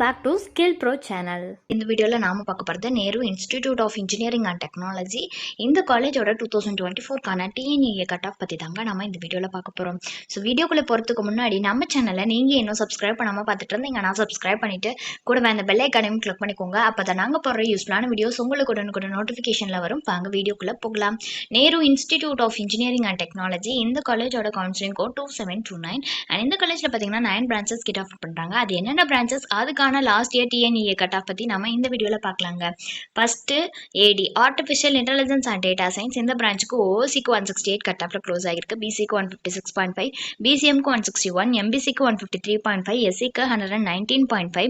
Back to skill pro channel. இந்த வீடியோவில் நாம் பார்க்க போகிறது Nehru institute of engineering and technology. இந்த காலேஜோட 2024க்கான டிஎன்இஏ கட் ஆஃப் பற்றி தாங்க நம்ம இந்த வீடியோவில் பார்க்க போகிறோம். ஸோ வீடியோக்குள்ளே போகிறதுக்கு முன்னாடி நம்ம சேனலை நீங்கள் இன்னும் சப்ஸ்கிரைப் பண்ணாமல் பார்த்துட்டு இருந்தீங்கன்னா சப்ஸ்கிரைப் பண்ணிவிட்டு கூடவே அந்த பெல் ஐக்கானையும் கிளிக் பண்ணிக்கோங்க. அப்போ தான் நாங்கள் போடுற யூஸ்ஃபுல்லான வீடியோஸ் உங்களுக்கு உடனுக்குடன் நோட்டிஃபிகேஷனில் வரும். வாங்க வீடியோக்குள்ளே போகலாம். Nehru institute of engineering and technology இந்த காலேஜோட கவுன்சிலிங் கோட் 2729 அண்ட் இந்த காலேஜில் பார்த்தீங்கன்னா 9 பிரான்ச்சஸ் கிட் ஆஃப் பண்ணுறாங்க. அது என்னென்ன பிரான்ச்சஸ், அதுக்கான last year TNEA cut பற்றி நம்ம இந்த வீடியோவில் பார்க்கலாங்க. First AD artificial intelligence and data science. இந்த பிரான்ச்சுக்கு ஓசிக்கு 168 கட் ஆஃப்ல க்ளோஸ் ஆகிருக்கு. பிசிக்கு 156.5, பிசிஎம்க்கு 161, எம்பிசிக்கு 153.5, எஸ்சிக்கு 119.5,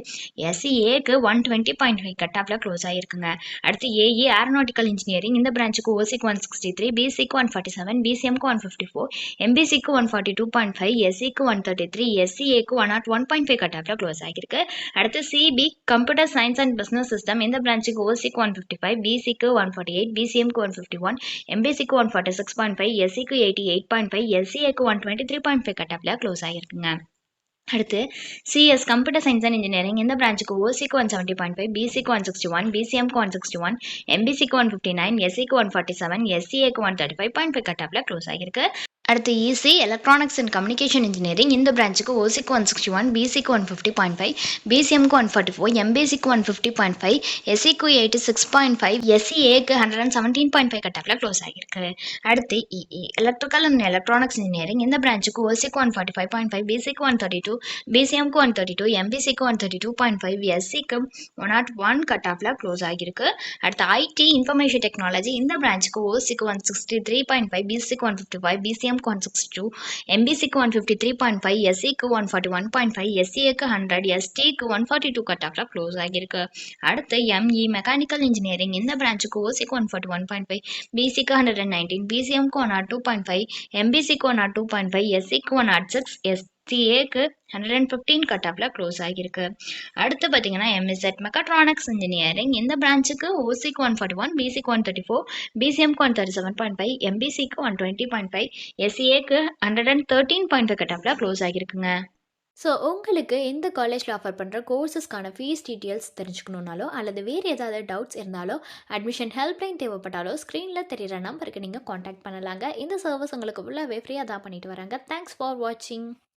எஸ்சிஏக்கு 120.5 கட் ஆஃப்ல க்ளோஸ் ஆகிருக்குங்க. அடுத்து ஏஇ ஏரோநாட்டிக்கல் இன்ஜினியரிங். இந்த பிரான்ச்சுக்கு ஓசிக்கு 163, பிசிக்கு 147, பிசிஎம்க்கு 154, எம்பிசிக்கு 142.5, எஸ்சிக்கு 133, எஸ்சிஏக்கு 101.5 கட் ஆஃப்ல க்ளோஸ் ஆகிருக்கு. அடுத்து CB computer science and business system. இந்த பிரான்ச்சுக்கு ஓசிக்கு 155, பிசிக்கு 148, பிசிஎம்க்கு 151, எம்பிசிக்கு 146.5, எஸ்சிக்கு 88.5, எஸ்சிஏக்கு 123.5 கட் ஆஃப்ல க்ளோஸ் ஆகிருக்குங்க. அடுத்து CS computer science and engineering. இந்த பிரான்ச்சுக்கு ஓசிக்கு 170.5, பிசிக்கு 161, பிசிஎம்க்கு 161, எம்பிசிக்கு 159, எஸ்சிக்கு 147, எஸ்சிஏக்கு 135.5 கட் ஆஃப்ல க்ளோஸ் ஆகிருக்கு. அடுத்து EC electronics and communication engineering. இந்த பிரான்ச்சுக்கு ஓசிக்கு 161, பிசிக்கு 150.5, பிசிஎம்க்கு 144, எம்பிசிக்கு 150.5, எஸ்சிக்கு 86.5, எஸ்சிஏக்கு 117.5 கட் ஆஃப்ல க்ளோஸ் ஆகிருக்கு. அடுத்து EE electrical and electronics engineering. இந்த பிரான்ச்சுக்கு ஓசிக்கு 145.5, பிசிக்கு 132, பிசிஎம்க்கு 132, எம்பிசிக்கு 132.5, எஸ்சிக்கு 101 கட் ஆஃப்ல க்ளோஸ் ஆகிருக்கு. அடுத்து ஐடி இன்ஃபர்மேஷன் டெக்னாலஜி. இந்த பிரான்ச்சுக்கு ஓசிக்கு 163.5, பிசிக்கு 155, பிசிஎம் 162, எம்பிசிக்கு 153.5, எஸ்சிக்கு 141.5, எஸ்சிஏக்கு 100, எஸ்டிக்கு 142 கட் ஆஃப்ல க்ளோஸ் ஆகிருக்கு. அடுத்து எம்இ மெக்கானிக்கல் இன்ஜினியரிங். இந்த பிரான்ச்சுக்கு ஓசிக்கு 141.5, பிசிக்கு 119, பிசிஎம்க்கு 102.5, எம்பிசிக்கு 102.5, எஸ்சிக்கு 106, எஸ்டிஏக்கு 115 கட் ஆஃப்ல க்ளோஸ் ஆகிருக்கு. அடுத்து பார்த்தீங்கன்னா எம்இசெட் மெக்காட்ரானிக்ஸ் இன்ஜினியரிங். இந்த பிரான்ச்சுக்கு ஓசிக்கு 141, பிசிக்கு 134, பிசிஎம்க்கு 137.5, எம்பிசிக்கு 120.5, எஸ்சிஏக்கு 113.5 கட் ஆஃப்ல க்ளோஸ் ஆகிருக்குங்க. ஸோ உங்களுக்கு இந்த காலேஜில் ஆஃபர் பண்ணுற கோர்சஸ்க்கான ஃபீஸ் டீட்டெயில்ஸ் தெரிஞ்சுக்கணுன்னாலோ அல்லது வேறு ஏதாவது டவுட்ஸ் இருந்தாலோ அட்மிஷன் ஹெல்ப்லைன் தேவைப்பட்டாலோ ஸ்க்ரீனில் தெரிகிற நம்பருக்கு நீங்கள் காண்டாக்ட் பண்ணலாங்க. இந்த சர்வீஸ் உங்களுக்கு ஃபுல்லாகவே ஃப்ரீயாக தான் பண்ணிட்டு வராங்க. தேங்க்ஸ் ஃபார் வாட்சிங்.